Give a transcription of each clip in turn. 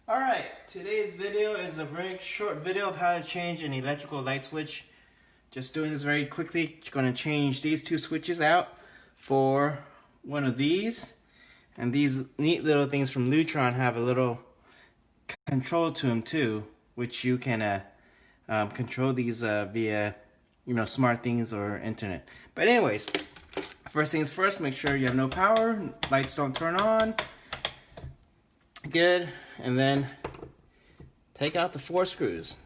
Alright, today's video is a very short video of how to change an electrical light switch. Just doing this very quickly. Going to change these two switches out for one of these. And these neat little things from Lutron have a little control to them too, which you can control these via, smart things or internet. But anyways, first things first, make sure you have no power, lights don't turn on. Good. And then take out the 4 screws.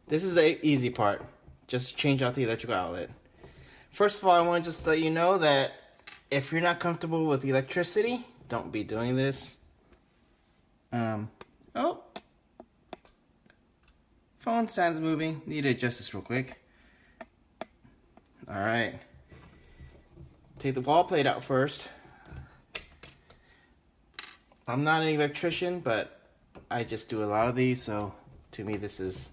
This is the easy part. Just change out the electrical outlet. First of all, I want to just let you know that if you're not comfortable with electricity, don't be doing this. Oh, phone stands moving. Need to adjust this real quick. All right. Take the wall plate out first. I'm not an electrician, but I just do a lot of these, so to me this is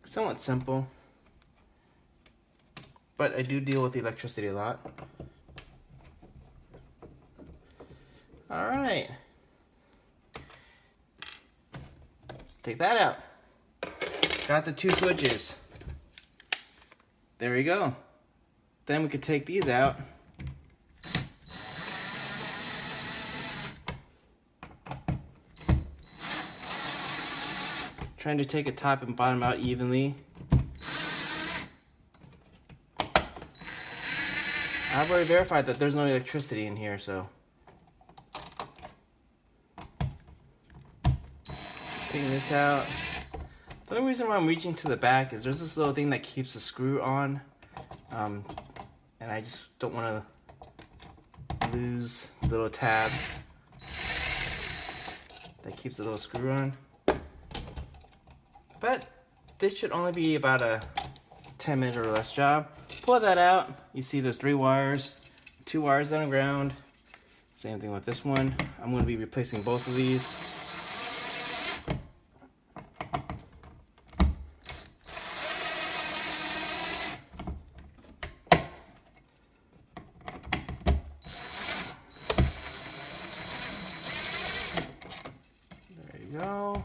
somewhat simple. But I do deal with electricity a lot. Alright. Take that out. Got the 2 switches. There we go. Then we could take these out. Trying to take a top and bottom out evenly. I've already verified that there's no electricity in here, so. Taking this out. The only reason why I'm reaching to the back is there's this little thing that keeps the screw on. And I just don't want to lose the little tab that keeps the little screw on. But this should only be about a 10-minute or less job. Pull that out. You see there's 3 wires, 2 wires on the ground. Same thing with this one. I'm going to be replacing both of these. There you go.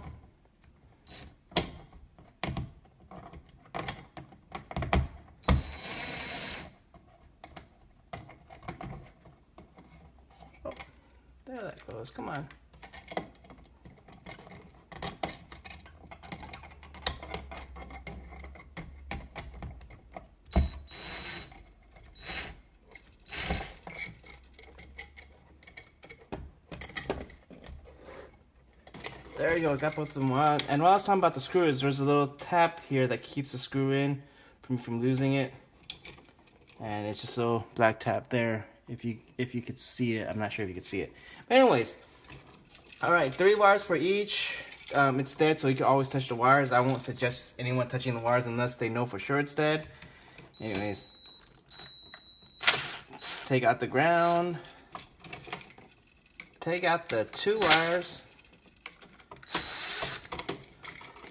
There that goes, come on. There you go, got both of them on. And while I was talking about the screws, there's a little tab here that keeps the screw in from losing it. And it's just a little black tab there. If you could see it, I'm not sure if you could see it. But anyways, all right, 3 wires for each. It's dead, so you can always touch the wires. I won't suggest anyone touching the wires unless they know for sure it's dead. Anyways, take out the ground. Take out the 2 wires.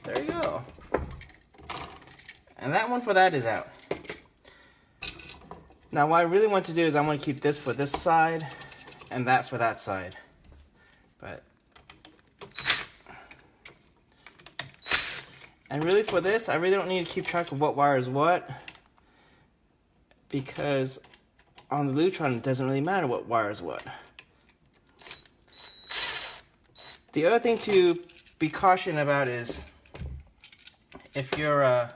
There you go. And that one for that is out. Now what I really want to do is I want to keep this for this side and that for that side. And really for this, I really don't need to keep track of what wire is what, because on the Lutron it doesn't really matter what wire is what. The other thing to be cautioned about is if you're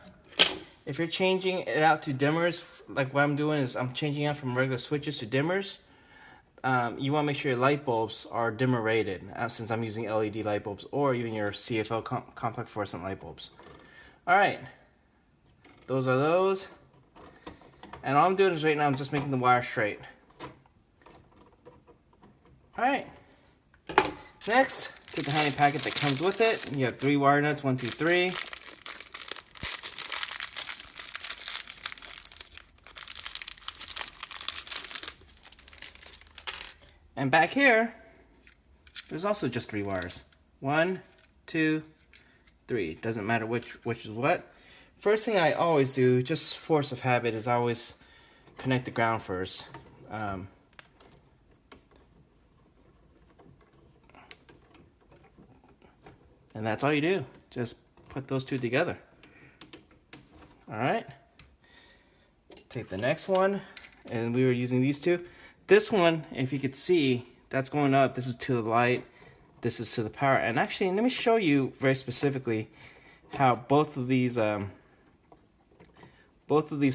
changing it out to dimmers, like what I'm doing is I'm changing out from regular switches to dimmers. You want to make sure your light bulbs are dimmer rated, since I'm using LED light bulbs, or even your CFL compact fluorescent light bulbs. Alright, those are those. And all I'm doing is right now I'm just making the wire straight. Alright, next, take the handy packet that comes with it. You have 3 wire nuts, 1, 2, 3. And back here, there's also just 3 wires. 1, 2, 3. Doesn't matter which is what. First thing I always do, just force of habit, is I always connect the ground first. And that's all you do. Just put those two together. All right. Take the next one, and we were using these two. This one, if you could see, that's going up. This is to the light. This is to the power. And actually, let me show you very specifically how both of these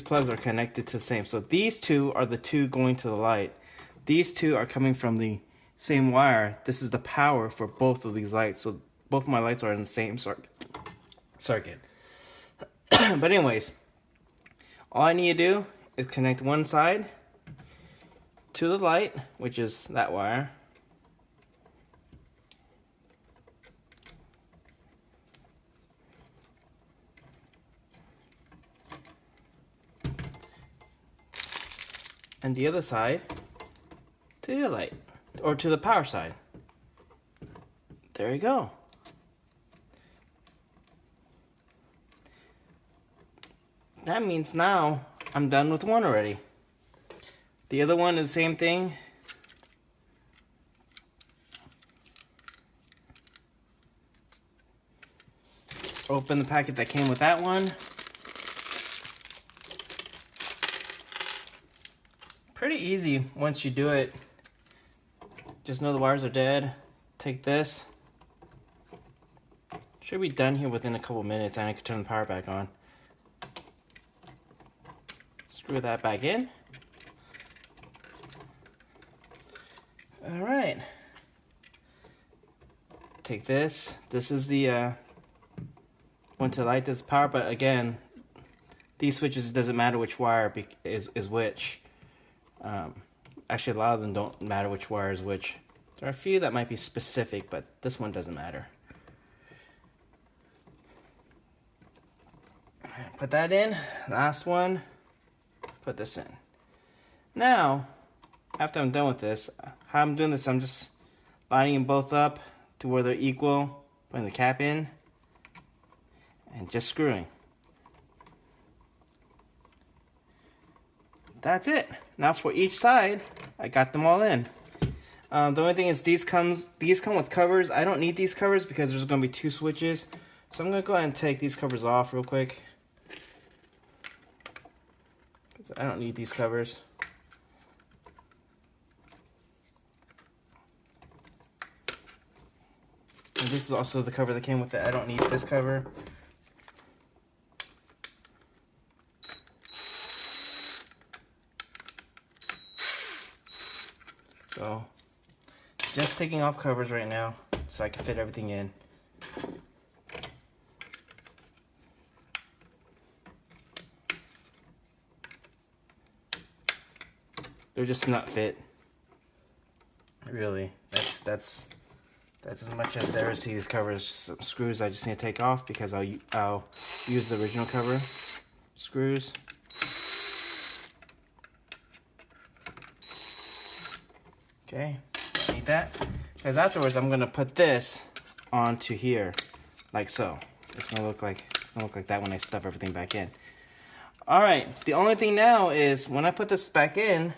plugs are connected to the same. So these two are the two going to the light. These two are coming from the same wire. This is the power for both of these lights. So both of my lights are in the same circuit. But anyways, all I need to do is connect one side to the light, which is that wire. And the other side to the light, or to the power side. There you go. That means now I'm done with one already. The other one is the same thing. Open the packet that came with that one. Pretty easy once you do it. Just know the wires are dead. Take this. Should be done here within a couple minutes, and I can turn the power back on. Screw that back in. All right. Take this. This is the one to light this power, but again, these switches, it doesn't matter which wire is which. Actually, a lot of them don't matter which wire is which. There are a few that might be specific, but this one doesn't matter. Put that in. Last one. Put this in. Now, after I'm done with this, how I'm doing this, I'm just lining them both up to where they're equal, putting the cap in, and just screwing. That's it. Now for each side, I got them all in. The only thing is these come with covers. I don't need these covers because there's going to be two switches. So I'm going to go ahead and take these covers off real quick. I don't need these covers. And this is also the cover that came with it. I don't need this cover. So, just taking off covers right now so I can fit everything in. They're just not fit. Really, that's as much as there is to these covers. Some screws I just need to take off because I'll use the original cover screws. Okay, need that because afterwards I'm gonna put this onto here, like so. It's gonna look like that when I stuff everything back in. All right, the only thing now is when I put this back in.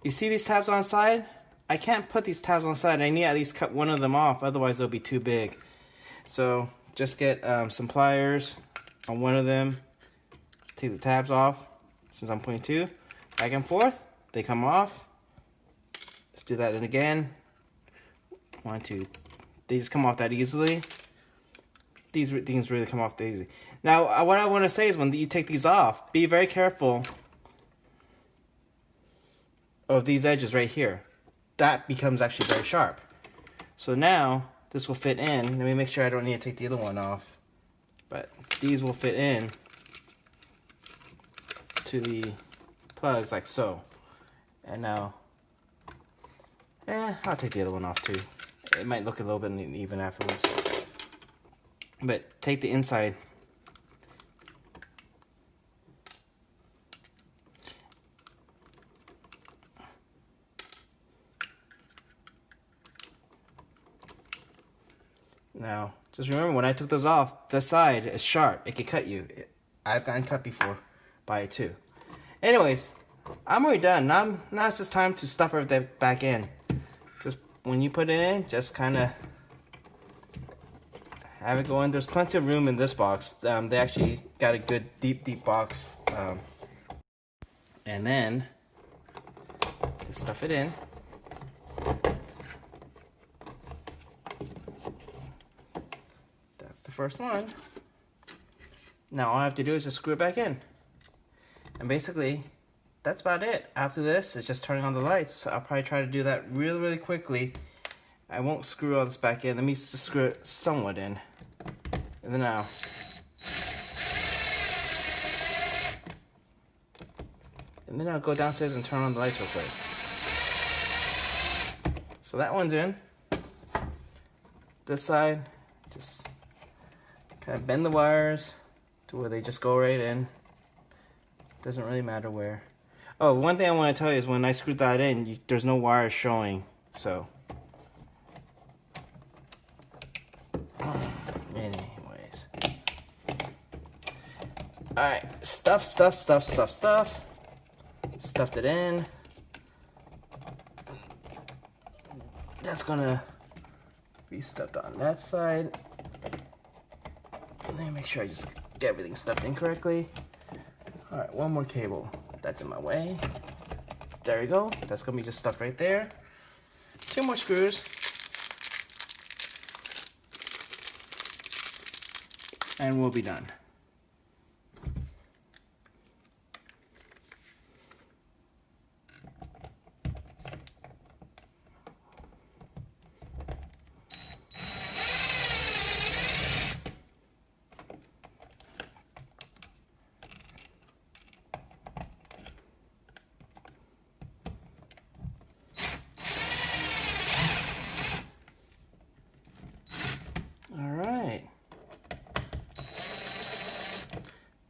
You see these tabs on the side? I can't put these tabs on the side. I need to at least cut one of them off, otherwise they'll be too big. So just get some pliers on one of them. Take the tabs off, since I'm putting two. Back and forth, they come off. Let's do that again. 1, 2. They just come off that easily. These things really come off that easy. Now, what I want to say is when you take these off, be very careful of these edges right here. That becomes actually very sharp. So now this will fit in. Let me make sure I don't need to take the other one off. But these will fit in to the plugs like so. And now, I'll take the other one off too. It might look a little bit uneven afterwards. But take the inside. Now, just remember when I took those off, the side is sharp. It could cut you. I've gotten cut before by it too. Anyways, I'm already done. Now it's just time to stuff everything back in. Just when you put it in, just kind of have it go in. There's plenty of room in this box. They actually got a good deep box. And then just stuff it in. That's the first one. Now all I have to do is just screw it back in. And basically, that's about it. After this, it's just turning on the lights. So I'll probably try to do that really quickly. I won't screw all this back in. Let me just screw it somewhat in. And then I'll... And then I'll go downstairs and turn on the lights real quick. So that one's in. This side, just kind of bend the wires to where they just go right in. Doesn't really matter where. Oh, one thing I want to tell you is when I screwed that in, there's no wires showing. So, anyways. Alright, stuffed it in. That's gonna be stuffed on that side. Let me make sure I just get everything stuffed in correctly. Alright, one more cable. That's in my way. There we go. That's gonna be just stuffed right there. 2 more screws. And we'll be done.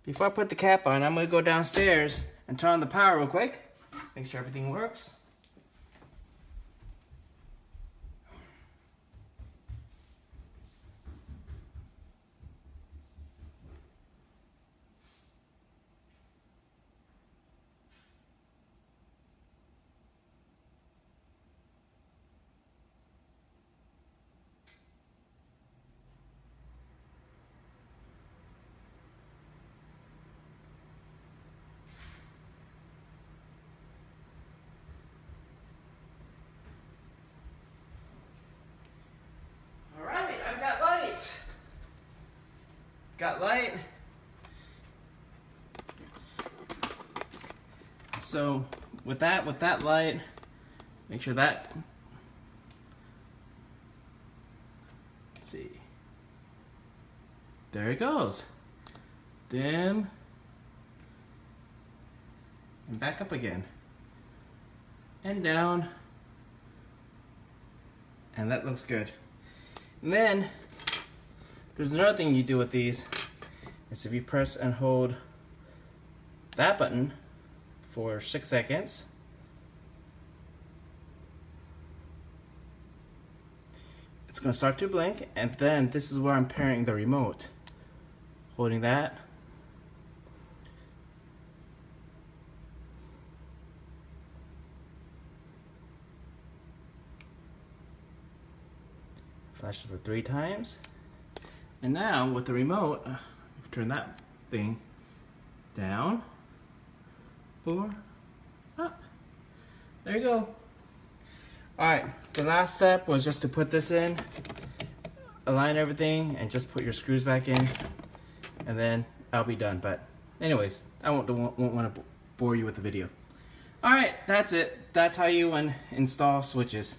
Before I put the cap on, I'm gonna go downstairs and turn on the power real quick. Make sure everything works. Got light. So with that light, make sure that, let's see, there it goes. Dim and back up again and down, and that looks good. And then there's another thing you do with these, is if you press and hold that button for 6 seconds, it's going to start to blink, and then this is where I'm pairing the remote. Holding that. Flashes for 3 times. And now with the remote, turn that thing down or up. There you go. Alright, the last step was just to put this in, align everything, and just put your screws back in, and then I'll be done. But anyways, I won't want to bore you with the video. Alright, that's it. That's how you install switches.